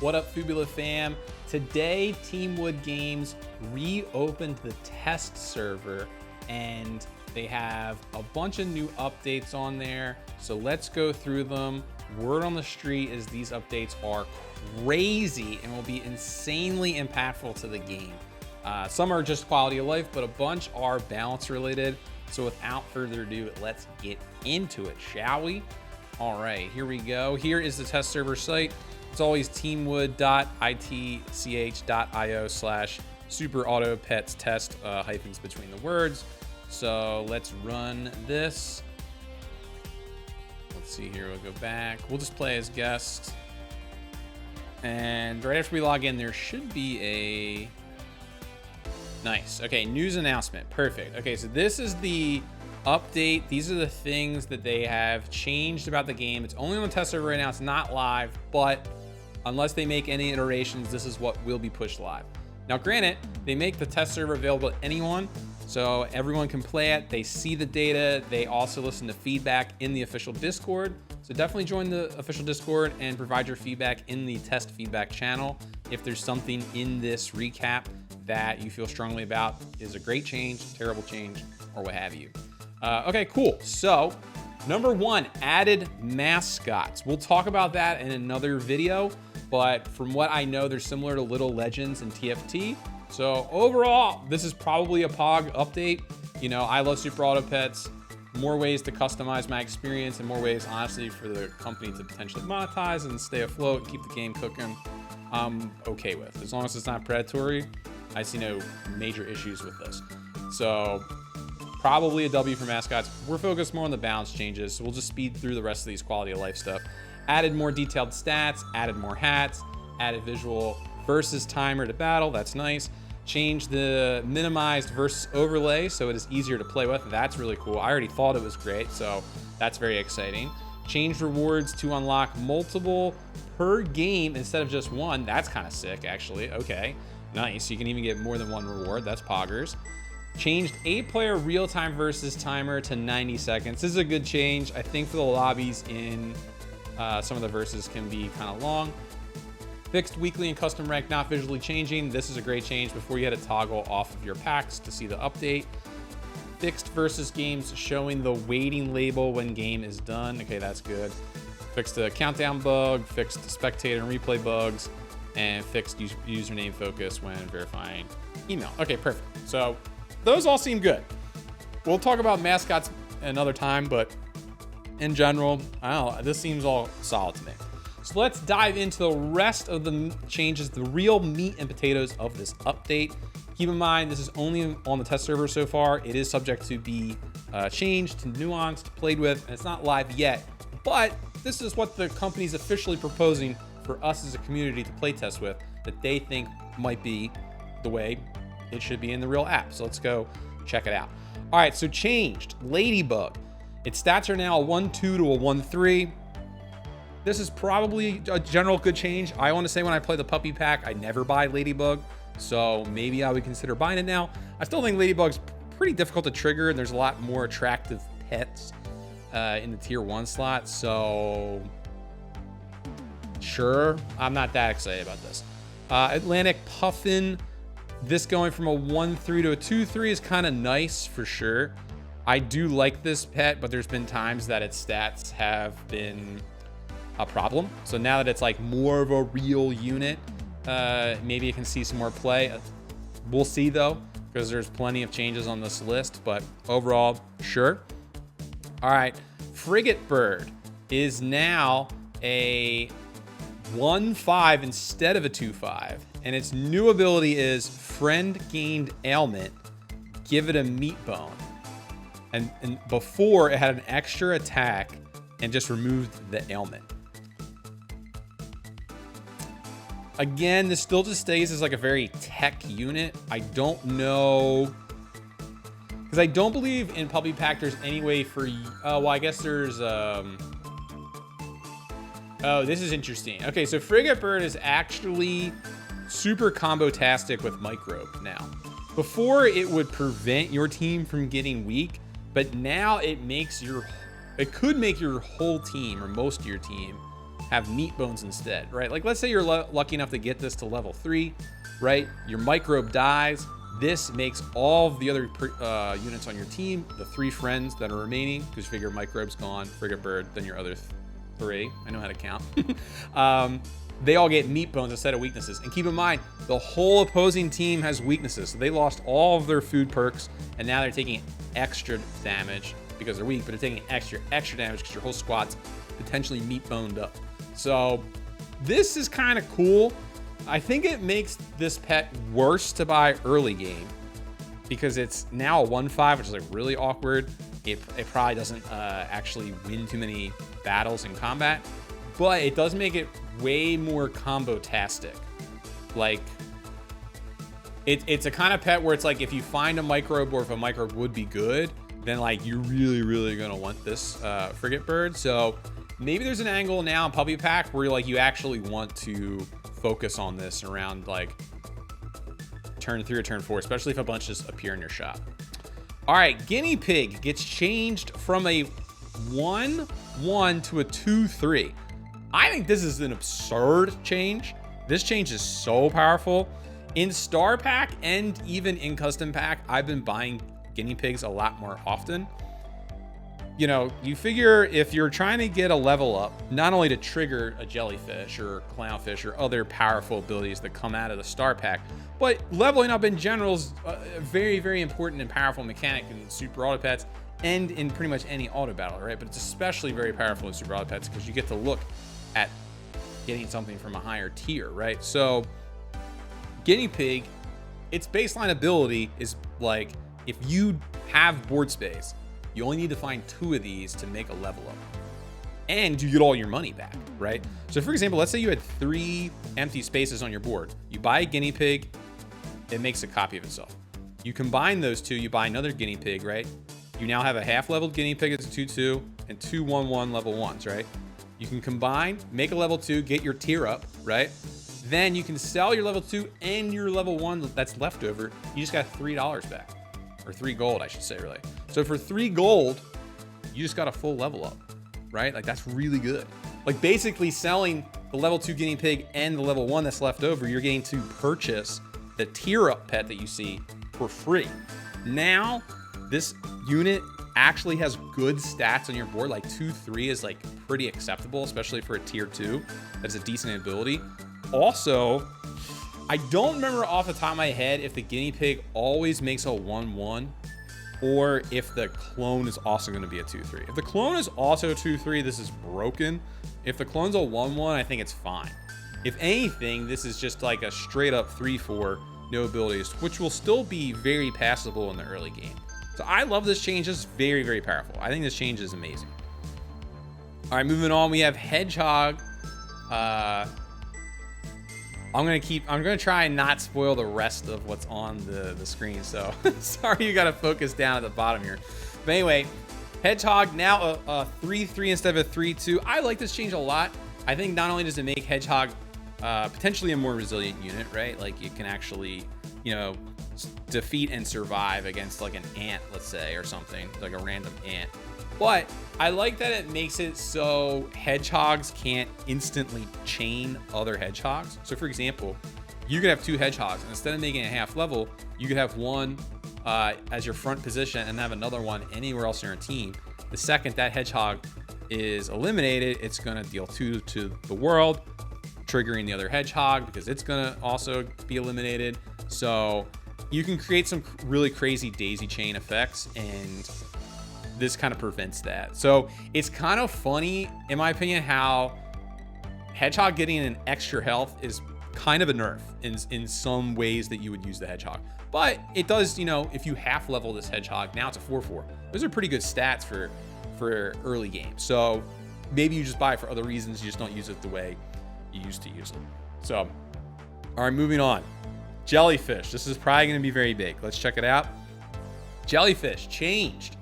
What up, FBL fam? Today, Teamwood Games reopened the test server and they have a bunch of new updates on there. So let's go through them. Word on the street is these updates are crazy and will be insanely impactful to the game. Some are just quality of life, but a bunch are balance related. So without further ado, let's get into it, shall we? All right, here we go. Here is the test server site. It's always teamwood.itch.io/superautopets test, hyphens between the words. So let's run this. Let's see here, we'll go back. We'll just play as guest. And right after we log in, there should be a... Nice, okay, news announcement, perfect. Okay, so this is the update. These are the things that they have changed about the game. It's only on the test server right now, it's not live, but unless they make any iterations, this is what will be pushed live. Now, granted, they make the test server available to anyone, so everyone can play it. They see the data. They also listen to feedback in the official Discord. So definitely join the official Discord and provide your feedback in the test feedback channel. If there's something in this recap that you feel strongly about is a great change, terrible change, or what have you. Okay, cool. So number one, added mascots. We'll talk about that in another video, but from what I know, they're similar to Little Legends and TFT. So overall, this is probably a POG update. You know, I love superautopets. More ways to customize my experience and more ways, honestly, for the company to potentially monetize and stay afloat and keep the game cooking. I'm okay with. As long as it's not predatory, I see no major issues with this. So probably a W for mascots. We're focused more on the balance changes, so we'll just speed through the rest of these quality of life stuff. Added more detailed stats, added more hats, added visual versus timer to battle. That's nice. Changed the minimized versus overlay so it is easier to play with. That's really cool. I already thought it was great, so that's very exciting. Changed rewards to unlock multiple per game instead of just one. That's kind of sick, actually. Okay, nice. You can even get more than one reward. That's poggers. Changed 8-player real-time versus timer to 90 seconds. This is a good change. I think for the lobbies in some of the verses can be kind of long. Fixed weekly and custom rank not visually changing. This is a great change. Before you had to toggle off of your packs to see the update. Fixed versus games showing the waiting label when game is done. Okay, that's good. Fixed the countdown bug, fixed the spectator and replay bugs, and fixed username focus when verifying email. Okay, perfect. So those all seem good. We'll talk about mascots another time, but in general, I don't know, this seems all solid to me. So let's dive into the rest of the changes, the real meat and potatoes of this update. Keep in mind, this is only on the test server so far. It is subject to be changed, nuanced, played with, and it's not live yet. But this is what the company's officially proposing for us as a community to play test with that they think might be the way it should be in the real app. So let's go check it out. All right, so changed. Ladybug. Its stats are now a 1-2 to a 1-3. This is probably a general good change. I want to say when I play the puppy pack, I never buy Ladybug. So maybe I would consider buying it now. I still think Ladybug's pretty difficult to trigger, and there's a lot more attractive pets in the tier 1 slot. So sure, I'm not that excited about this. Atlantic Puffin. This going from a 1-3 to a 2-3 is kind of nice for sure. I do like this pet, but there's been times that its stats have been a problem. So now that it's like more of a real unit, maybe you can see some more play. We'll see though, because there's plenty of changes on this list, but overall, sure. All right, Frigate Bird is now a 1-5 instead of a 2-5. And its new ability is friend gained ailment, give it a meat bone. And before it had an extra attack and just removed the ailment. Again, this still just stays as like a very tech unit. I don't know, because I don't believe in puppy pack there's any way for, well, I guess there's, oh, this is interesting. Okay, so Frigate Bird is actually super combo-tastic with Microbe now. Before, it would prevent your team from getting weak, but now it makes it could make your whole team or most of your team have meat bones instead, right? Like, let's say you're lucky enough to get this to level 3, right? Your microbe dies. This makes all of the other units on your team, the 3 friends that are remaining, because you figure microbe's gone, frigate bird, then your other 3. I know how to count. They all get meat bones instead of weaknesses. And keep in mind, the whole opposing team has weaknesses. So they lost all of their food perks, and now they're taking extra damage because they're weak, but they're taking extra damage because your whole squad's potentially meat boned up. So this is kind of cool. I think it makes this pet worse to buy early game because it's now a 1/5, which is like really awkward. It probably doesn't actually win too many battles in combat, but it does make it way more combo-tastic. Like, it's a kind of pet where it's like, if you find a microbe, or if a microbe would be good, then like you're really gonna want this frigate bird. So maybe there's an angle now in Puppy Pack where like you actually want to focus on this around like turn 3 or turn 4, especially if a bunch just appear in your shop. All right, Guinea Pig gets changed from a 1/1 to a 2/3. I think this is an absurd change. This change is so powerful. In Star Pack and even in Custom Pack, I've been buying Guinea Pigs a lot more often. You know, you figure if you're trying to get a level up, not only to trigger a jellyfish or clownfish or other powerful abilities that come out of the Star Pack, but leveling up in general is a very important and powerful mechanic in Super Autopets and in pretty much any auto battle, right? But it's especially very powerful in Super Autopets because you get to look at getting something from a higher tier, right? So Guinea Pig, its baseline ability is like, if you have board space, you only need to find 2 of these to make a level up, and you get all your money back, right? So for example, let's say you had 3 empty spaces on your board. You buy a Guinea Pig, it makes a copy of itself. You combine those 2, you buy another Guinea Pig, right? You now have a half-leveled Guinea Pig as a 2/2 and 2 1/1 level 1s, right? You can combine, make a level 2, get your tier up, right? Then you can sell your level 2 and your level 1 that's left over. You just got $3 back. Or 3 gold, I should say, really. So for 3 gold, you just got a full level up, right? Like, that's really good. Like, basically selling the level 2 Guinea Pig and the level 1 that's left over, you're getting to purchase the tier up pet that you see for free. Now, this unit actually has good stats on your board. Like 2/3 is like pretty acceptable, especially for a tier 2. That's a decent ability. Also, I don't remember off the top of my head if the Guinea Pig always makes a 1/1 or if the clone is also going to be a 2/3. If the clone is also 2/3, this is broken. If the clone's a 1/1, I think it's fine. If anything, this is just like a straight up 3/4, no abilities, which will still be very passable in the early game. So I love this change. This is very powerful. I think this change is amazing. All right, moving on, we have Hedgehog. I'm gonna try and not spoil the rest of what's on the screen. So sorry, you gotta focus down at the bottom here. But anyway, Hedgehog now a 3/3 instead of a 3/2. I like this change a lot. I think not only does it make Hedgehog potentially a more resilient unit, right? Like, you can actually, you know, defeat and survive against like an ant, let's say, or something, like a random ant. But I like that it makes it so hedgehogs can't instantly chain other hedgehogs. So for example, you could have 2 hedgehogs, and instead of making a half level, you could have one as your front position and have another one anywhere else in your team. The second that hedgehog is eliminated, it's gonna deal 2 to the world, triggering the other hedgehog because it's gonna also be eliminated. So you can create some really crazy daisy chain effects, and this kind of prevents that. So it's kind of funny, in my opinion, how Hedgehog getting an extra health is kind of a nerf in some ways that you would use the Hedgehog. But it does, you know, if you half level this Hedgehog, now it's a 4/4. Those are pretty good stats for early game. So maybe you just buy it for other reasons, you just don't use it the way you used to use it. So, all right, moving on. Jellyfish. This is probably going to be very big. Let's check it out. Jellyfish changed.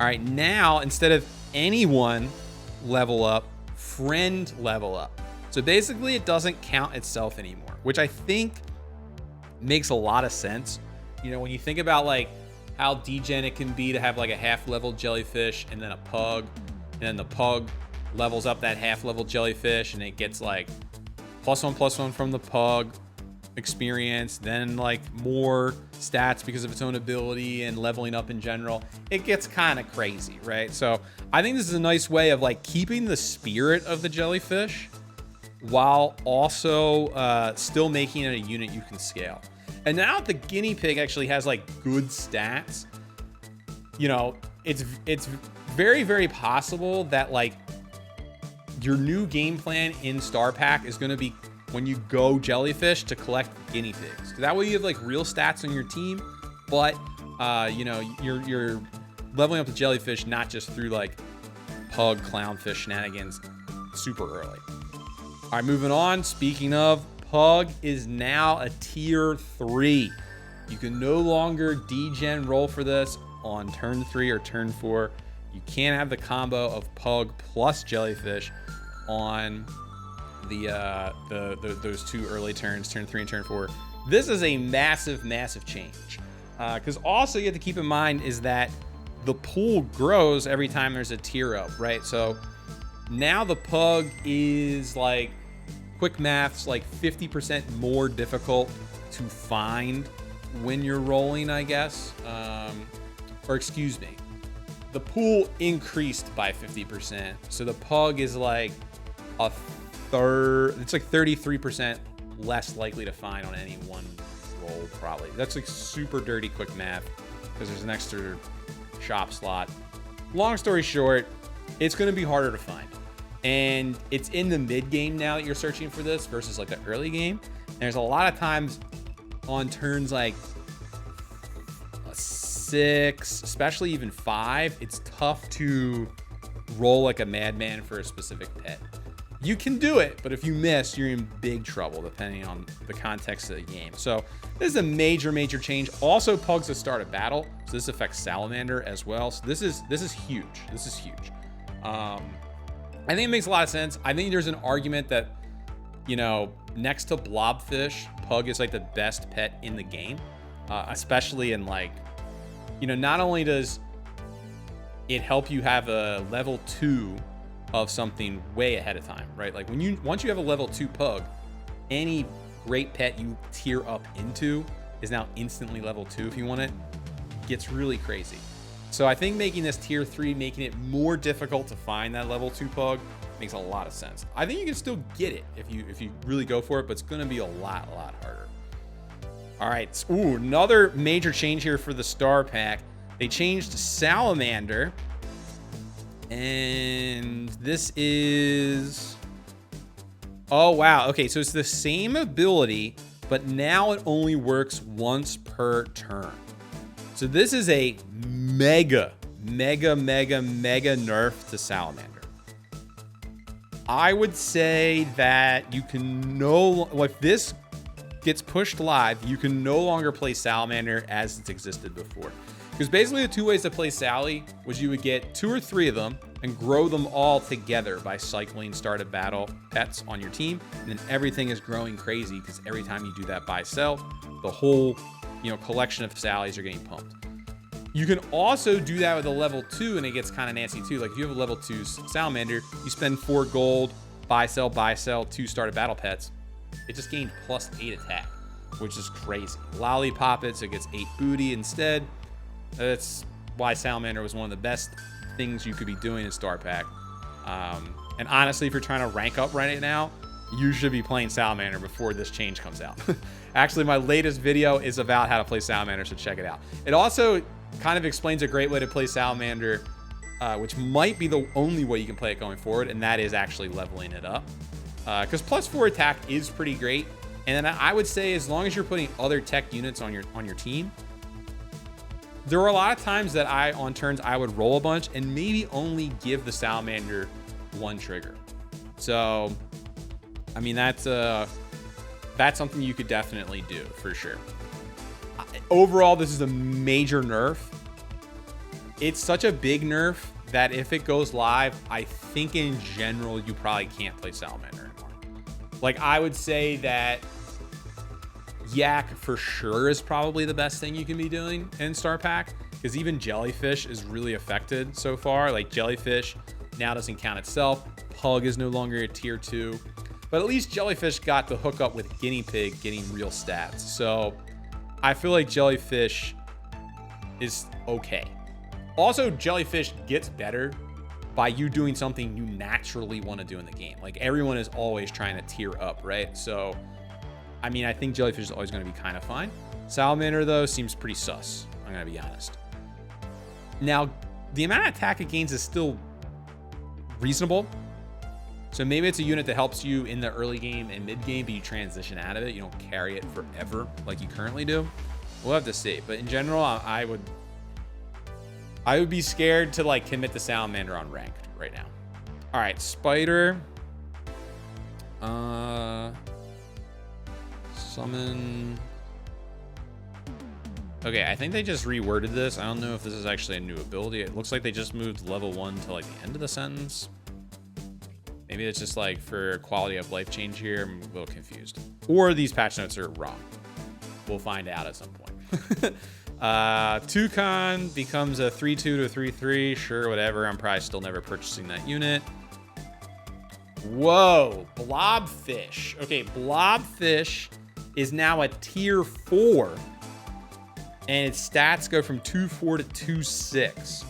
All right, now instead of anyone level up, friend level up. So basically it doesn't count itself anymore, which I think makes a lot of sense. You know, when you think about like how degen it can be to have like a half level jellyfish and then a pug, and then the pug levels up that half-level jellyfish, and it gets like +1/+1 from the pug experience, then like more stats because of its own ability and leveling up in general. It gets kind of crazy, right? So I think this is a nice way of like keeping the spirit of the jellyfish while also still making it a unit you can scale. And now that the guinea pig actually has like good stats, you know, it's very, very possible that like your new game plan in Star Pack is going to be when you go jellyfish to collect guinea pigs. That way you have like real stats on your team, but you know, you're leveling up the jellyfish not just through like pug clownfish shenanigans super early. All right, moving on. Speaking of, pug is now a tier 3. You can no longer degen roll for this on turn 3 or turn 4. You can't have the combo of pug plus jellyfish on those two early turns, turn 3 and turn 4. This is a massive, massive change. Because also you have to keep in mind is that the pool grows every time there's a tier up, right? So now the pug is like, quick maths, like 50% more difficult to find when you're rolling, I guess. Or excuse me, the pool increased by 50%. So the pug is like a third, it's like 33% less likely to find on any one roll, probably. That's like super dirty quick math because there's an extra shop slot. Long story short, it's going to be harder to find. And it's in the mid game now that you're searching for this versus like the early game. And there's a lot of times on turns like 6, especially even 5, it's tough to roll like a madman for a specific pet. You can do it, but if you miss, you're in big trouble depending on the context of the game. So this is a major, major change. Also, pugs to start a battle, so this affects salamander as well. So this is huge. This is huge. I think it makes a lot of sense. I think there's an argument that, you know, next to blobfish, pug is like the best pet in the game, especially in like, you know, not only does it help you have a level 2 of something way ahead of time, right? Like once you have a level 2 pug, any great pet you tier up into is now instantly level 2 if you want it. Gets really crazy. So I think making this tier 3, making it more difficult to find that level 2 pug makes a lot of sense. I think you can still get it if you really go for it, but it's going to be a lot harder. All right. Ooh, another major change here for the Star Pack. They changed Salamander. And this is... Oh, wow. Okay, so it's the same ability, but now it only works once per turn. So this is a mega nerf to Salamander. I would say that you can if this gets pushed live, you can no longer play Salamander as it's existed before. Because basically the two ways to play Sally was you would get 2 or 3 of them and grow them all together by cycling start a battle pets on your team. And then everything is growing crazy because every time you do that buy sell, the whole, you know, collection of Sallies are getting pumped. You can also do that with a level 2 and it gets kind of nasty too. Like if you have a level 2 Salamander, you spend 4 gold, buy sell, 2 start a battle pets. It just gained +8 attack, which is crazy. Lollipop it, so it gets 8 booty instead. That's why Salamander was one of the best things you could be doing in Star Pack. And honestly, if you're trying to rank up right now, you should be playing Salamander before this change comes out. Actually, my latest video is about how to play Salamander, so check it out. It also kind of explains a great way to play Salamander, which might be the only way you can play it going forward, and that is actually leveling it up. Because +4 attack is pretty great. And then I would say as long as you're putting other tech units on your team, there were a lot of times that on turns I would roll a bunch and maybe only give the Salamander 1 trigger. So, I mean, that's something you could definitely do for sure. Overall, this is a major nerf. It's such a big nerf that if it goes live, I think in general, you probably can't play Salamander anymore. Like, I would say that Yak for sure is probably the best thing you can be doing in Star Pack, because even Jellyfish is really affected so far. Like Jellyfish now doesn't count itself. Pug is no longer a tier 2. But at least Jellyfish got the hookup with Guinea Pig getting real stats. So I feel like Jellyfish is okay. Also, Jellyfish gets better by you doing something you naturally want to do in the game. Like, everyone is always trying to tier up, right? So, I mean, I think Jellyfish is always going to be kind of fine. Salamander, though, seems pretty sus. I'm going to be honest. Now, the amount of attack it gains is still reasonable. So maybe it's a unit that helps you in the early game and mid game, but you transition out of it. You don't carry it forever like you currently do. We'll have to see. But in general, I would be scared to like commit the Salamander on ranked right now. All right, Spider. Summon. Okay, I think they just reworded this. I don't know if this is actually a new ability. It looks like they just moved level 1 to like the end of the sentence. Maybe it's just like for quality of life change here. I'm a little confused. Or these patch notes are wrong. We'll find out at some point. Toucan becomes a 3-2 to 3-3. Sure, whatever. I'm probably still never purchasing that unit. Whoa, Blobfish. Okay, Blobfish is now a tier 4. And its stats go from 2-4 to 2-6.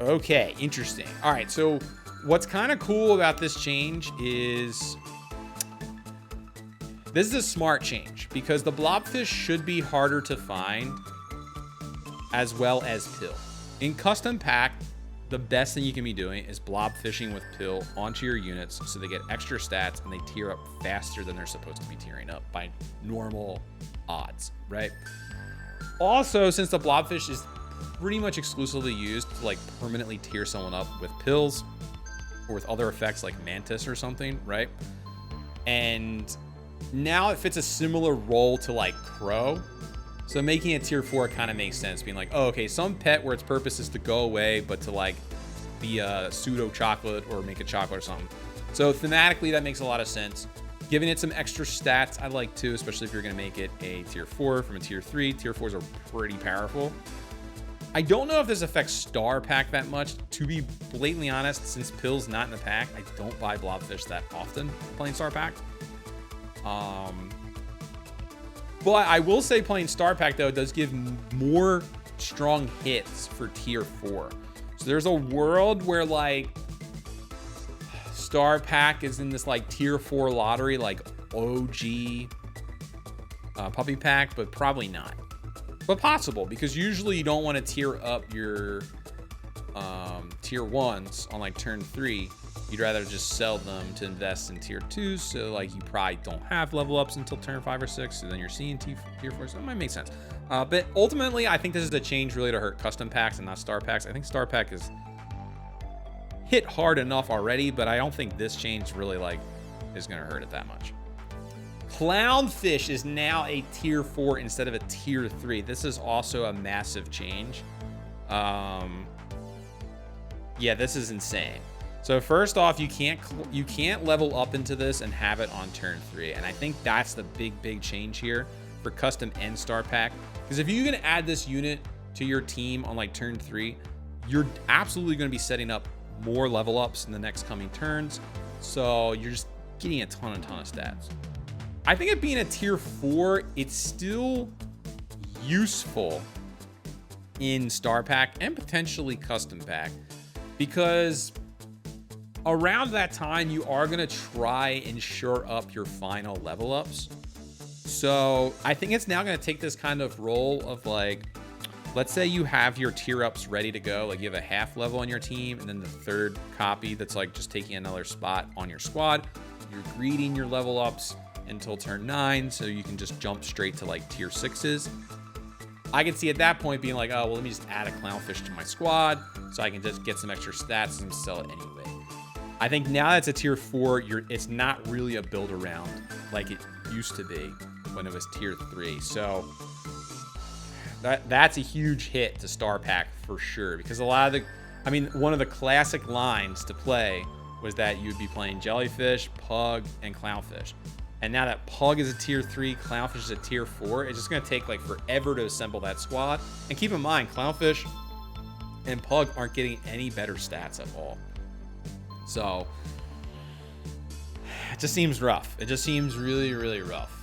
Okay, interesting. All right, so what's kind of cool about this change is this is a smart change because the Blobfish should be harder to find as well as Pill. In custom pack, the best thing you can be doing is blob fishing with Pill onto your units so they get extra stats and they tier up faster than they're supposed to be tiering up by normal odds, right? Also, since the Blobfish is pretty much exclusively used to like permanently tier someone up with pills or with other effects like Mantis or something, right? And now it fits a similar role to like Crow. So making it tier 4 kind of makes sense, being like, oh, okay, some pet where its purpose is to go away, but to like be a pseudo chocolate or make a chocolate or something. So thematically, that makes a lot of sense. Giving it some extra stats, I like too, especially if you're going to make it a tier 4 from a tier 3. Tier 4s are pretty powerful. I don't know if this affects Star Pack that much. To be blatantly honest, since Pill's not in the pack, I don't buy Blobfish that often playing Star Pack. But I will say playing Star Pack, though, does give more strong hits for tier 4. So there's a world where, like, Star Pack is in this, like, tier 4 lottery, like OG Puppy Pack, but probably not. But possible, because usually you don't want to tier up your tier 1s on, like, turn 3. You'd rather just sell them to invest in tier 2s, so like you probably don't have level ups until turn 5 or 6, so then you're seeing tier 4, so it might make sense. But ultimately, I think this is a change really to hurt custom packs and not Star Packs. I think Star Pack is hit hard enough already, but I don't think this change really like is going to hurt it that much. Clownfish is now a tier 4 instead of a tier 3. This is also a massive change. Yeah, this is insane. So first off, you can't level up into this and have it on turn 3. And I think that's the big change here for custom and Star Pack. Because if you're going to add this unit to your team on like turn 3, you're absolutely going to be setting up more level ups in the next coming turns. So you're just getting a ton of stats. I think it being a tier 4, it's still useful in Star Pack and potentially custom pack. Because around that time, you are going to try and shore up your final level ups. So I think it's now going to take this kind of role of like, let's say you have your tier ups ready to go. Like you have a half level on your team and then the third copy that's like just taking another spot on your squad. You're greeting your level ups until turn 9. So you can just jump straight to like tier 6s. I can see at that point being like, oh, well, let me just add a Clownfish to my squad so I can just get some extra stats and sell it anyway. I think now that's a tier 4, it's not really a build around like it used to be when it was tier 3. So that's a huge hit to Star Pack for sure. Because one of the classic lines to play was that you'd be playing Jellyfish, Pug, and Clownfish. And now that Pug is a tier 3, Clownfish is a tier 4, it's just going to take like forever to assemble that squad. And keep in mind, Clownfish and Pug aren't getting any better stats at all. So it just seems rough. It just seems really, really rough.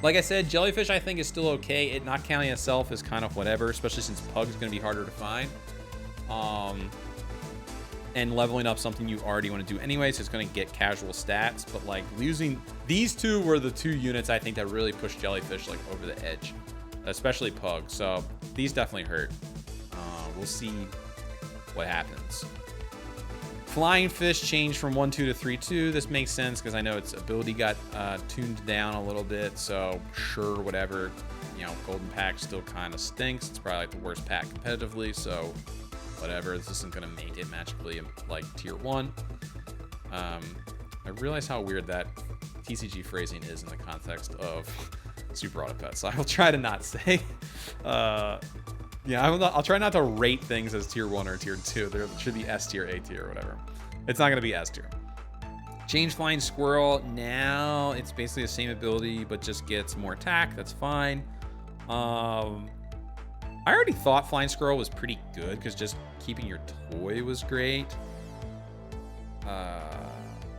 Like I said, Jellyfish I think is still okay. It not counting itself is kind of whatever, especially since Pug's going to be harder to find. And leveling up something you already want to do anyway, so it's going to get casual stats. But like losing these two were the two units I think that really pushed Jellyfish like over the edge, especially Pug. So these definitely hurt. We'll see what happens. Flying Fish changed from 1-2 to 3-2. This makes sense because I know its ability got tuned down a little bit. So sure, whatever. You know, Golden Pack still kind of stinks. It's probably like the worst pack competitively. So whatever. This isn't going to make it magically like tier 1. I realize how weird that TCG phrasing is in the context of superautopets. So I will try to not say. Yeah, I'll try not to rate things as tier 1 or tier 2. There should be S tier, A tier, or whatever. It's not going to be S tier. Change Flying Squirrel. Now it's basically the same ability, but just gets more attack. That's fine. I already thought Flying Squirrel was pretty good because just keeping your toy was great. I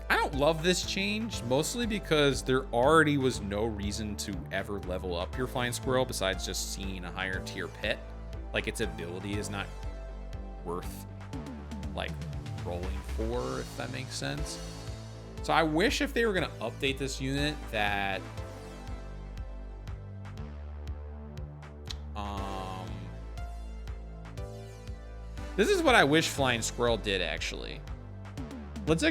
don't love this change, mostly because there already was no reason to ever level up your Flying Squirrel besides just seeing a higher tier pet. Like, its ability is not worth, like, rolling for, if that makes sense. So I wish if they were going to update this unit that... This is what I wish Flying Squirrel did, actually. Let's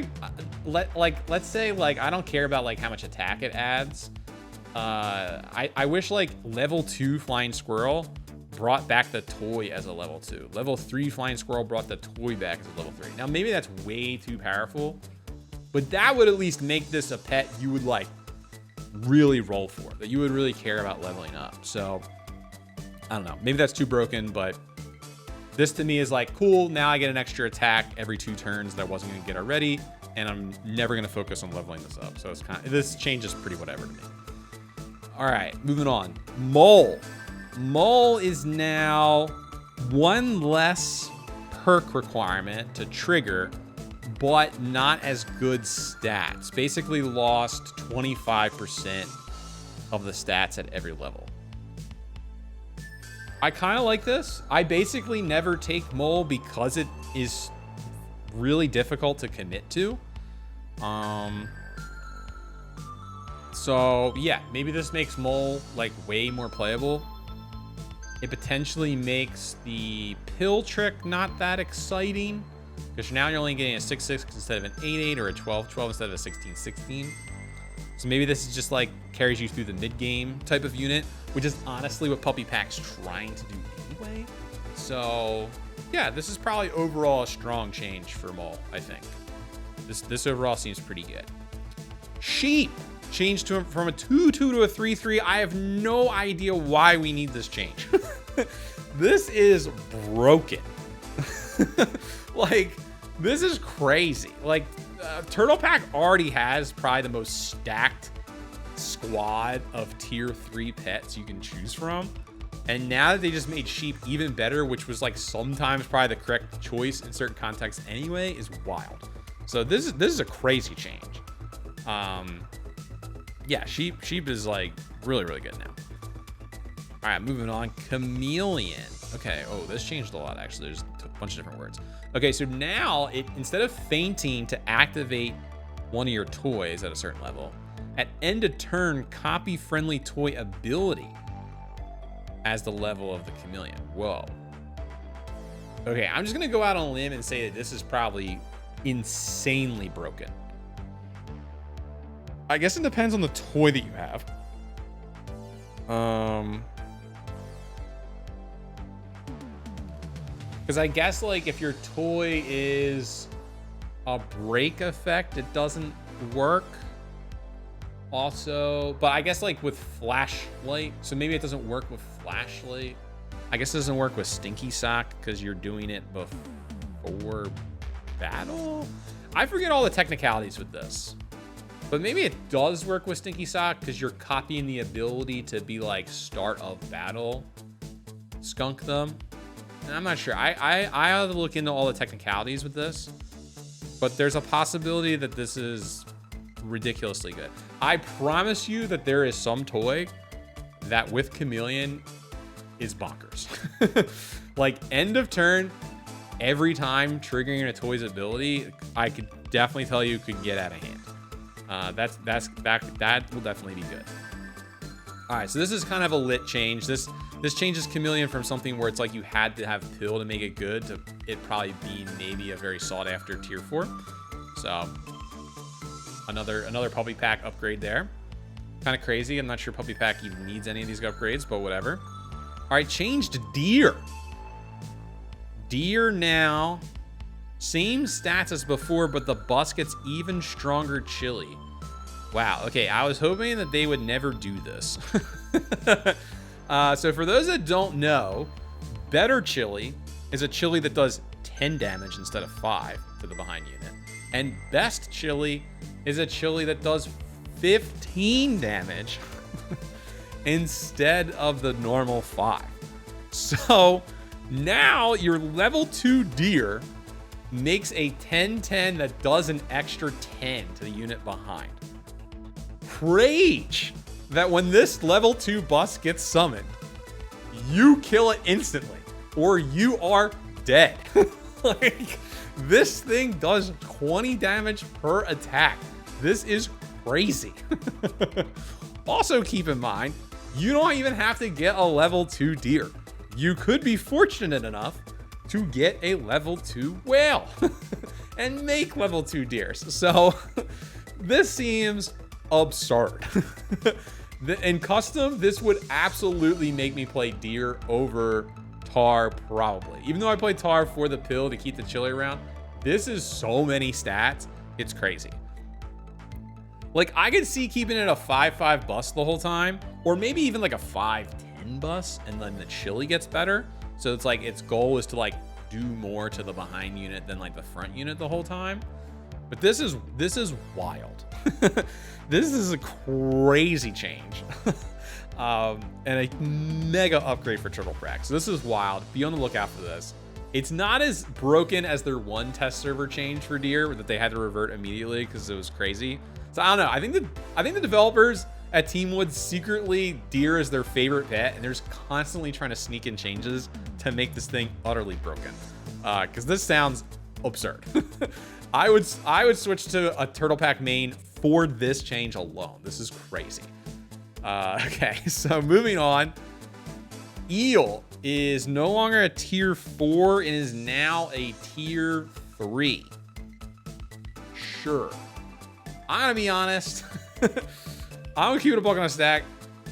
say, like, I don't care about, like, how much attack it adds. I wish, like, level 2 Flying Squirrel brought back the toy as a level 2. Level 3 Flying Squirrel brought the toy back as a level 3. Now, maybe that's way too powerful, but that would at least make this a pet you would, like, really roll for, that you would really care about leveling up. So, I don't know. Maybe that's too broken, but this to me is like, cool, now I get an extra attack every 2 turns that I wasn't going to get already, and I'm never going to focus on leveling this up. So, it's kind of, this change is pretty whatever to me. All right, moving on. Mole. Mole is now 1 less perk requirement to trigger, but not as good stats. Basically lost 25% of the stats at every level. I kind of like this. I basically never take Mole because it is really difficult to commit to. So yeah, maybe this makes Mole like way more playable. It potentially makes the pill trick not that exciting because now you're only getting a 6-6 instead of an 8-8 or a 12-12 instead of a 16-16. So maybe this is just like carries you through the mid-game type of unit, which is honestly what Puppy Pack's trying to do anyway. So yeah, this is probably overall a strong change for Mole, I think. This overall seems pretty good. Sheep changed from a 2-2 to a 3-3. I have no idea why we need this change. This is broken. Like, this is crazy. Like, Turtle Pack already has probably the most stacked squad of tier 3 pets you can choose from. And now that they just made Sheep even better, which was like sometimes probably the correct choice in certain contexts anyway, is wild. So this is a crazy change. Yeah, Sheep is like really, really good now. All right, moving on. Chameleon. Okay. Oh, this changed a lot, actually. There's a bunch of different words. Okay, so now it, instead of fainting to activate one of your toys at a certain level, at end of turn, copy friendly toy ability as the level of the Chameleon. Whoa. Okay, I'm just going to go out on a limb and say that this is probably insanely broken. I guess it depends on the toy that you have. Because I guess, like, if your toy is a break effect, it doesn't work. Also, but I guess, like, with flashlight, so maybe it doesn't work with flashlight. I guess it doesn't work with Stinky Sock because you're doing it before battle. I forget all the technicalities with this. But maybe it does work with Stinky Sock because you're copying the ability to be like start of battle, skunk them. I'm not sure. I have to look into all the technicalities with this, but there's a possibility that this is ridiculously good. I promise you that there is some toy that with Chameleon is bonkers. Like end of turn, every time triggering a toy's ability, I could definitely tell you could get out of hand. That will definitely be good. All right, so this is kind of a lit change. This changes Chameleon from something where it's like you had to have Pill to make it good to it probably be maybe a very sought after tier 4. So another puppy pack upgrade there. Kind of crazy. I'm not sure puppy pack even needs any of these upgrades, but whatever. All right, change to Deer. Deer now, same stats as before, but the bus gets even stronger chili. Wow, okay, I was hoping that they would never do this. So for those that don't know, better chili is a chili that does 10 damage instead of 5 to the behind unit. And best chili is a chili that does 15 damage instead of the normal 5. So now your level 2 Deer makes a 10-10 that does an extra 10 to the unit behind. Rage that when this level 2 bus gets summoned, you kill it instantly or you are dead. Like, this thing does 20 damage per attack. This is crazy. Also keep in mind, you don't even have to get a level 2 Deer. You could be fortunate enough to get a level 2 Whale and make level 2 Deers. So this seems absurd. In custom, this would absolutely make me play Deer over Tar probably. Even though I play Tar for the pill to keep the chili around, this is so many stats. It's crazy. Like, I could see keeping it a 5-5 bus the whole time, or maybe even like a 5-10 bus, and then the chili gets better. So it's like its goal is to like do more to the behind unit than like the front unit the whole time. But this is wild. This is a crazy change. And a mega upgrade for Turtle Prac. So this is wild. Be on the lookout for this. It's not as broken as their one test server change for Deer that they had to revert immediately because it was crazy. So I don't know. I think the developers at Teamwood secretly Deer is their favorite pet, and they're just constantly trying to sneak in changes to make this thing utterly broken. Because this sounds absurd. I would switch to a Turtle Pack main for this change alone. This is crazy. Okay, so moving on. Eel is no longer a tier 4 and is now a tier 3. Sure. I'm gonna be honest. I'm gonna keep it a buck on a stack.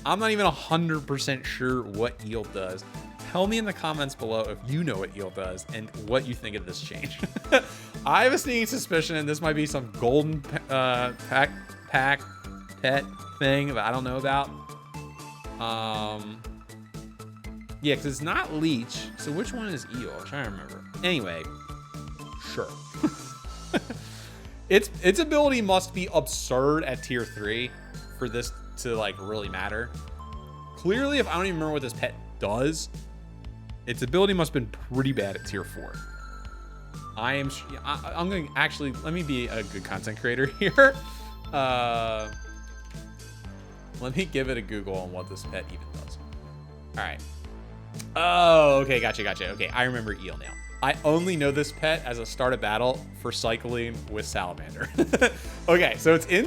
I'm not even 100% sure what Eel does. Tell me in the comments below if you know what Eel does and what you think of this change. I have a sneaking suspicion, and this might be some golden pack pet thing that I don't know about. Yeah, because it's not Leech. So which one is Eel? I'm trying to remember. Anyway, sure. Its ability must be absurd at tier 3 for this to like really matter. Clearly, if I don't even remember what this pet does, its ability must have been pretty bad at tier 4. I'm going to actually, let me be a good content creator here. Let me give it a Google on what this pet even does. All right. Oh, okay. Gotcha. Okay. I remember Eel now. I only know this pet as a start of battle for cycling with Salamander. Okay. So it's in,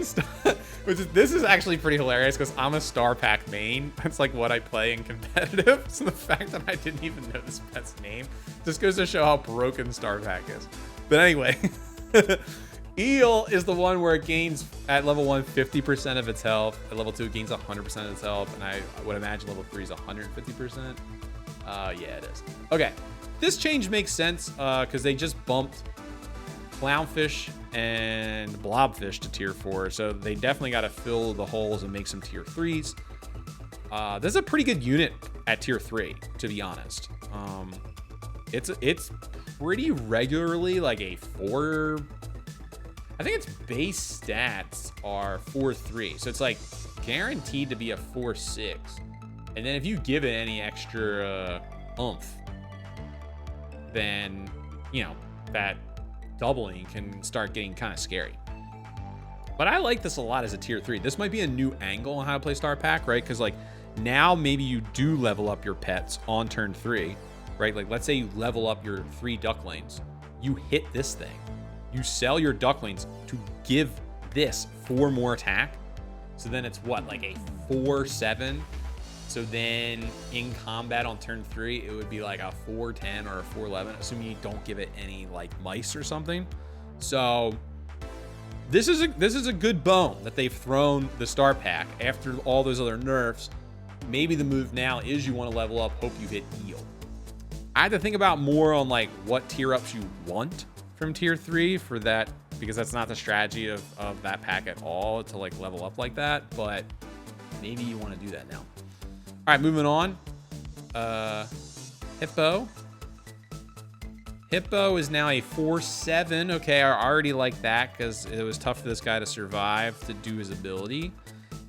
this is actually pretty hilarious because I'm a Star Pack main. That's like what I play in competitive. So the fact that I didn't even know this pet's name just goes to show how broken Star Pack is. But anyway, Eel is the one where it gains at level 1 50% of its health. At level 2 it gains 100% of its health, and I would imagine level 3 is 150%. Yeah, it is. Okay, this change makes sense because they just bumped Clownfish and Blobfish to tier 4, so they definitely got to fill the holes and make some tier 3s. This is a pretty good unit at tier 3, to be honest. It's pretty regularly like a 4. I think its base stats are 4-3, so it's like guaranteed to be a 4-6. And then if you give it any extra oomph, then, you know, that doubling can start getting kind of scary. But I like this a lot as a tier 3. This might be a new angle on how to play Star Pack, right? Because like now maybe you do level up your pets on turn 3, right? Like let's say you level up your 3 ducklings. You hit this thing. You sell your ducklings to give this 4 more attack. So then it's what, like a 4/7? So then in combat on turn 3, it would be like a 4/10 or a 4/11, assuming you don't give it any like mice or something. So this is a good bone that they've thrown the Star Pack after all those other nerfs. Maybe the move now is you want to level up, hope you hit Eel. I had to think about more on like what tier ups you want from tier 3 for that, because that's not the strategy of that pack at all, to like level up like that, but maybe you want to do that now. All right, moving on. Hippo. Hippo is now a 4/7. Okay, I already like that because it was tough for this guy to survive to do his ability.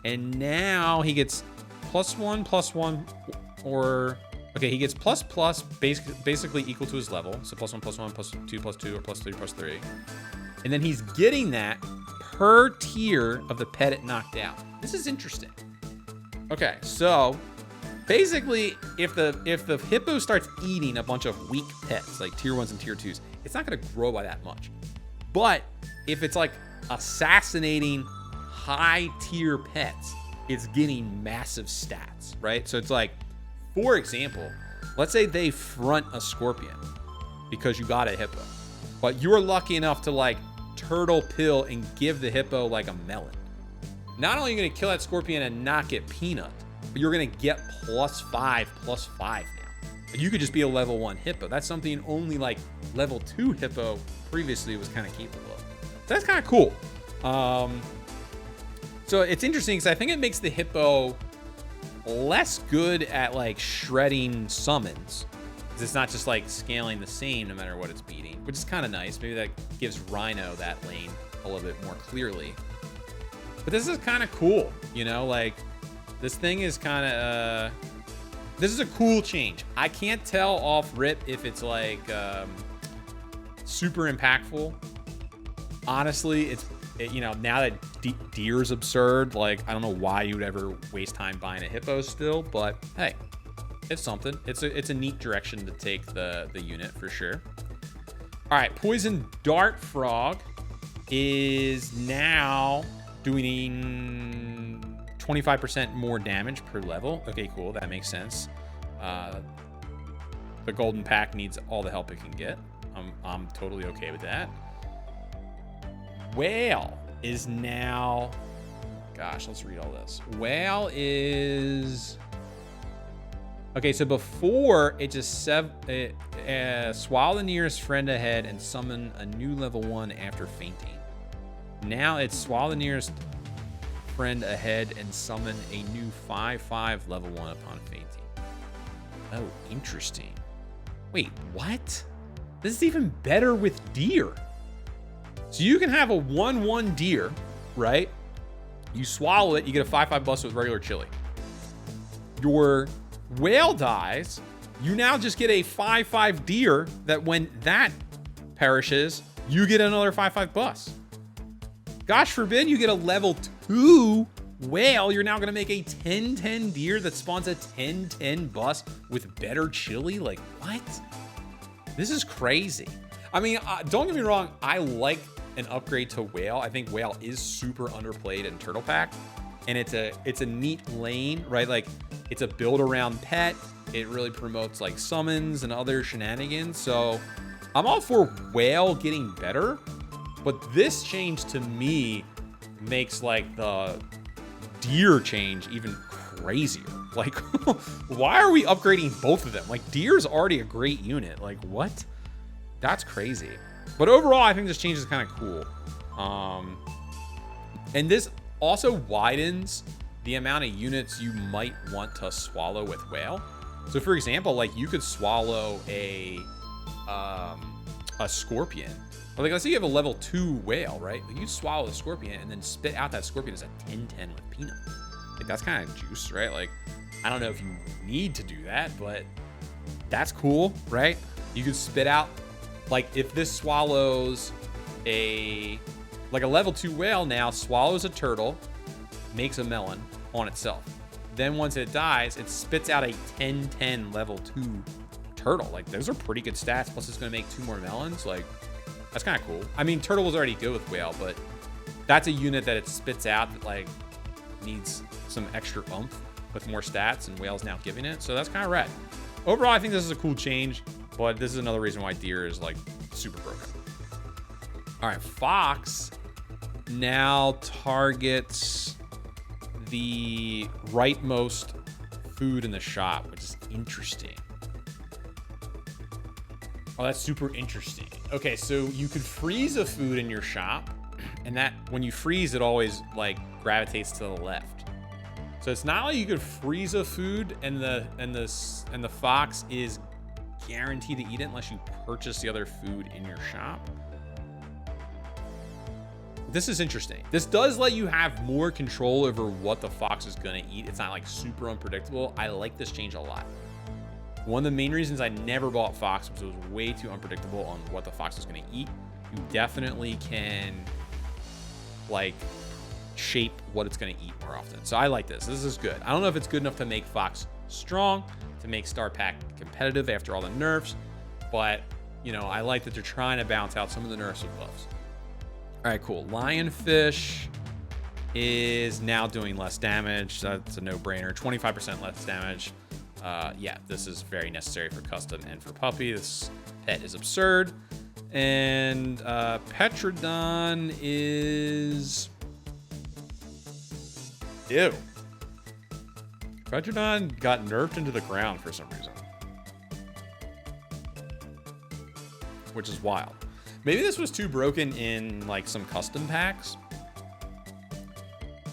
And now he gets +1/+1, or okay, he gets ++, basically equal to his level. So +1/+1, +2/+2, or +3/+3. And then he's getting that per tier of the pet it knocked out. This is interesting. Okay, so basically, if the hippo starts eating a bunch of weak pets, like tier 1s and tier 2s, it's not going to grow by that much. But if it's like assassinating high tier pets, it's getting massive stats, right? So it's like, for example, let's say they front a scorpion because you got a hippo, but you were lucky enough to like turtle pill and give the hippo like a melon. Not only are you going to kill that scorpion and not get peanut, but you're going to get +5/+5 now. You could just be a level 1 hippo. That's something only like level 2 hippo previously was kind of capable of. So that's kind of cool. So it's interesting because I think it makes the hippo less good at like shredding summons. It's not just like scaling the same no matter what it's beating, which is kind of nice. Maybe that gives Rhino that lane a little bit more clearly. But this is kind of cool, you know, like this thing is kind of, this is a cool change. I can't tell off rip if it's like super impactful. Honestly, you know, now that deer's absurd, like I don't know why you would ever waste time buying a hippo still, but hey, it's something. It's a neat direction to take the unit for sure. All right, Poison Dart Frog is now doing 25% more damage per level. Okay, cool. That makes sense. The golden pack needs all the help it can get. I'm totally okay with that. Whale is now, gosh, let's read all this. Whale is, okay, so before it just swallow the nearest friend ahead and summon a new level 1 after fainting. Now it's swallow the nearest friend ahead and summon a new 5/5 level 1 upon fainting. Oh, interesting. Wait, what? This is even better with deer. So you can have a 1/1 deer, right? You swallow it, you get a 5/5 bust with regular chili. Your whale dies, you now just get a 5/5 deer that when that perishes, you get another 5/5 bust. Gosh forbid you get a level 2 whale, you're now gonna make a 10/10 deer that spawns a 10/10 bust with better chili. Like, what? This is crazy. I mean, don't get me wrong, I like an upgrade to whale. I think whale is super underplayed in Turtle Pack, and it's a neat lane, right? Like, it's a build around pet. It really promotes like summons and other shenanigans. So I'm all for whale getting better, but this change to me makes like the deer change even crazier. Like, why are we upgrading both of them? Like, deer's already a great unit. Like, what? That's crazy. But overall, I think this change is kind of cool. And this also widens the amount of units you might want to swallow with whale. So for example, like you could swallow a scorpion. But like, let's say you have a level 2 whale, right? Like, you swallow the scorpion and then spit out that scorpion as a 10/10 with peanut. Like, that's kind of juice, right? Like, I don't know if you need to do that, but that's cool, right? You could spit out, like if this swallows a level 2 whale now swallows a turtle, makes a melon on itself. Then once it dies, it spits out a 10-10 level 2 turtle. Like those are pretty good stats. Plus it's going to make 2 more melons. Like that's kind of cool. I mean, turtle was already good with whale, but that's a unit that it spits out that like needs some extra oomph with more stats, and whale's now giving it. So that's kind of rad. Overall, I think this is a cool change, but this is another reason why deer is like super broken. All right, fox now targets the rightmost food in the shop, which is interesting. Oh, that's super interesting. Okay, so you could freeze a food in your shop, and that when you freeze, it always like gravitates to the left. So it's not like you could freeze a food and the fox is guaranteed to eat it unless you purchase the other food in your shop. This is interesting. This does let you have more control over what the fox is going to eat. It's not like super unpredictable. I like this change a lot. One of the main reasons I never bought fox was it was way too unpredictable on what the fox is going to eat. You definitely can like shape what it's going to eat more often. So I like this. This is good. I don't know if it's good enough to make fox strong, to make Star Pack competitive after all the nerfs, but you know, I like that they're trying to balance out some of the nerfs with buffs. All right, cool. Lionfish is now doing less damage. That's a no-brainer. 25% less damage. Yeah, this is very necessary for custom and for puppy. This pet is absurd. And Petrodon is... Ew. Petrodon got nerfed into the ground for some reason, which is wild. Maybe this was too broken in like some custom packs,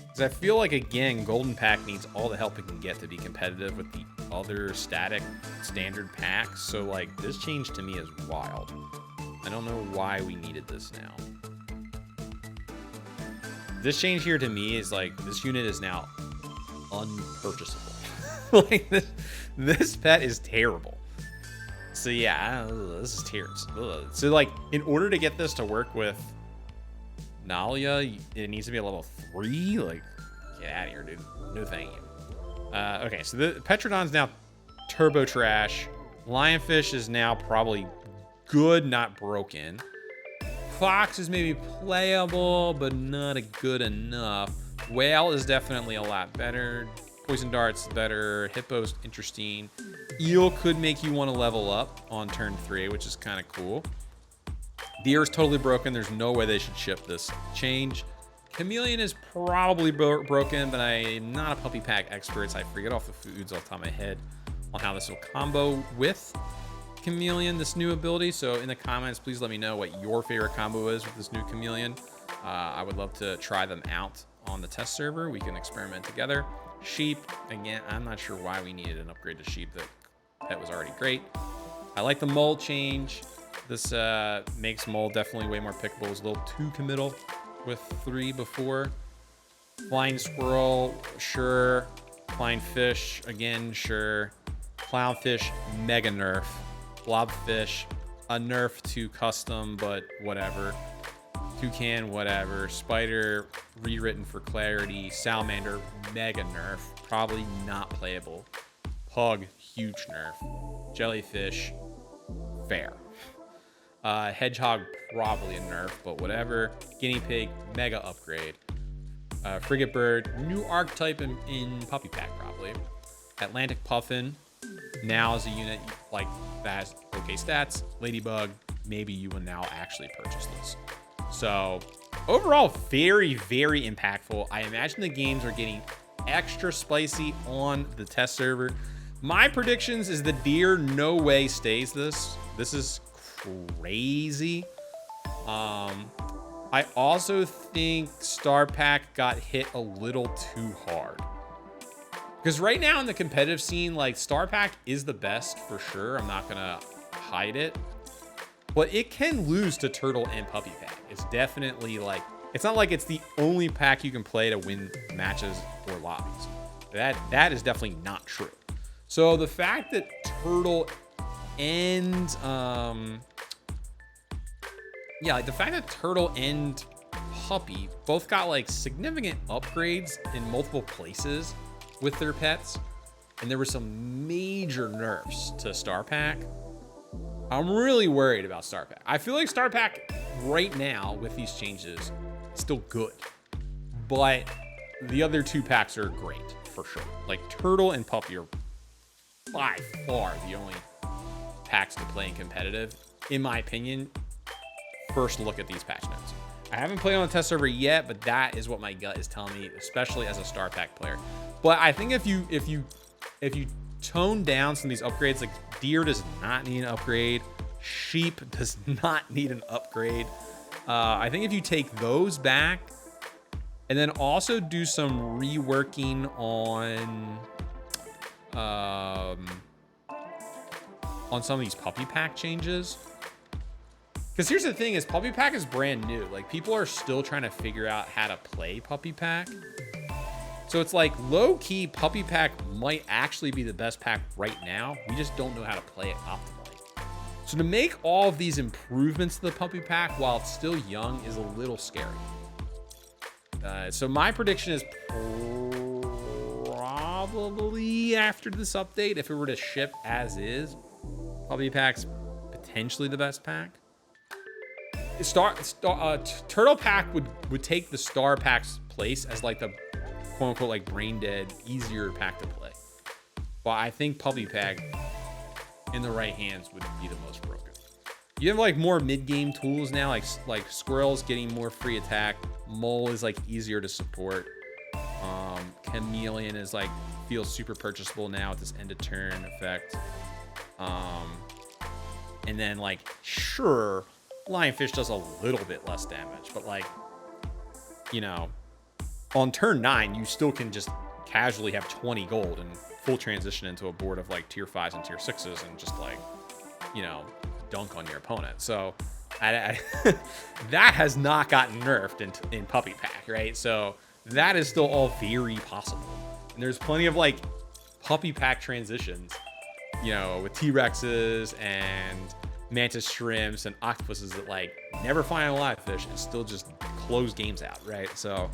because I feel like, again, Golden Pack needs all the help it can get to be competitive with the other static standard packs. So like this change to me is wild. I don't know why we needed this now. This change here to me is like, this unit is now unpurchasable. Like this pet is terrible. So yeah, this is tears. So like, in order to get this to work with Nalia, it needs to be a level 3. Like, get out of here, dude. No thank you. Okay, so the Petrodon's now turbo trash. Lionfish is now probably good, not broken. Fox is maybe playable, but not a good enough. Whale is definitely a lot better. Poison Dart's better. Hippo's interesting. Eel could make you want to level up on turn 3, which is kind of cool. Deer is totally broken. There's no way they should ship this change. Chameleon is probably broken, but I'm not a puppy pack expert, so I forget off the foods off the top of my head on how this will combo with Chameleon, this new ability. So in the comments, please let me know what your favorite combo is with this new Chameleon. I would love to try them out on the test server. We can experiment together. Sheep, again, I'm not sure why we needed an upgrade to sheep. The pet was already great. I like the mole change. This makes mole definitely way more pickable. It was a little too committal with 3 before. Flying squirrel, sure. Flying fish, again, sure. Clownfish, mega nerf. Blobfish, a nerf to custom, but whatever. Toucan, whatever. Spider, rewritten for clarity. Salamander, mega nerf. Probably not playable. Pug, huge nerf. Jellyfish, fair. Hedgehog, probably a nerf, but whatever. Guinea pig, mega upgrade. Frigate bird, new archetype in puppy pack, probably. Atlantic puffin, now as a unit like that has okay stats. Ladybug, maybe you will now actually purchase this. So overall, very, very impactful. I imagine the games are getting extra spicy on the test server. My predictions is the deer no way stays this. This is crazy. I also think Star Pack got hit a little too hard. Because right now in the competitive scene, like Star Pack is the best for sure. I'm not gonna hide it. But it can lose to Turtle and Puppy Pack. It's definitely like, it's not like it's the only pack you can play to win matches or lobbies. That is definitely not true. So the fact that Turtle and yeah, like the fact that Turtle and Puppy both got like significant upgrades in multiple places with their pets, and there were some major nerfs to Star Pack. I'm really worried about Star Pack. I feel like Star Pack right now with these changes is still good, but the other 2 packs are great for sure. Like Turtle and Puppy are by far the only packs to play in competitive, in my opinion. First look at these patch notes. I haven't played on the test server yet, but that is what my gut is telling me, especially as a Star Pack player. But I think if you tone down some of these upgrades, like Deer does not need an upgrade, Sheep does not need an upgrade. I think if you take those back and then also do some reworking on some of these Puppy Pack changes. Because here's the thing is Puppy Pack is brand new. Like people are still trying to figure out how to play Puppy Pack. So it's like low key Puppy Pack might actually be the best pack right now. We just don't know how to play it optimally. So to make all of these improvements to the Puppy Pack while it's still young is a little scary. So my prediction is probably after this update, if it were to ship as is, Puppy Pack's potentially the best pack. Turtle Pack would take the Star Pack's place as like the quote unquote like brain dead, easier pack to play. But I think Puppy Pack in the right hands would be the most broken. You have like more mid-game tools now, like Squirrel's getting more free attack. Mole is like easier to support. Chameleon is like feels super purchasable now with this end of turn effect. And then like sure, Lionfish does a little bit less damage, but like, you know, on turn 9, you still can just casually have 20 gold and full transition into a board of like tier 5s and tier 6s and just like, you know, dunk on your opponent. So that has not gotten nerfed in Puppy Pack, right? So that is still all very possible. And there's plenty of like Puppy Pack transitions, you know, with T-Rexes and mantis shrimps and octopuses that like never find a live fish and still just close games out, right? So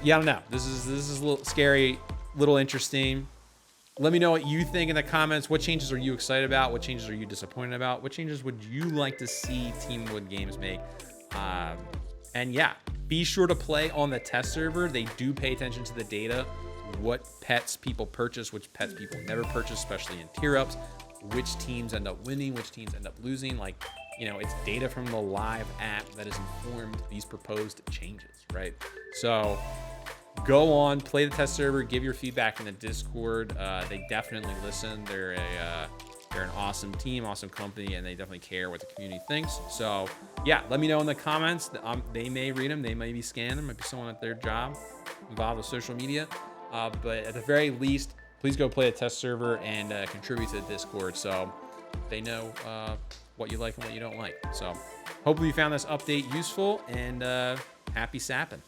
yeah, I don't know. This is a little scary, little interesting. Let me know what you think in the comments. What changes are you excited about? What changes are you disappointed about? What changes would you like to see Teamwood Games make? And yeah, be sure to play on the test server. They do pay attention to the data, what pets people purchase, which pets people never purchase, especially in tier ups, which teams end up winning, which teams end up losing. Like, you know, it's data from the live app that has informed these proposed changes, right? So go on, play the test server, give your feedback in the Discord. They definitely listen. They're an awesome team, awesome company, and they definitely care what the community thinks. So yeah, let me know in the comments. They may read them, they may be scanning them, might be someone at their job involved with social media. But at the very least, please go play the test server and contribute to the Discord so they know what you like and what you don't like. So hopefully you found this update useful, and happy sapping.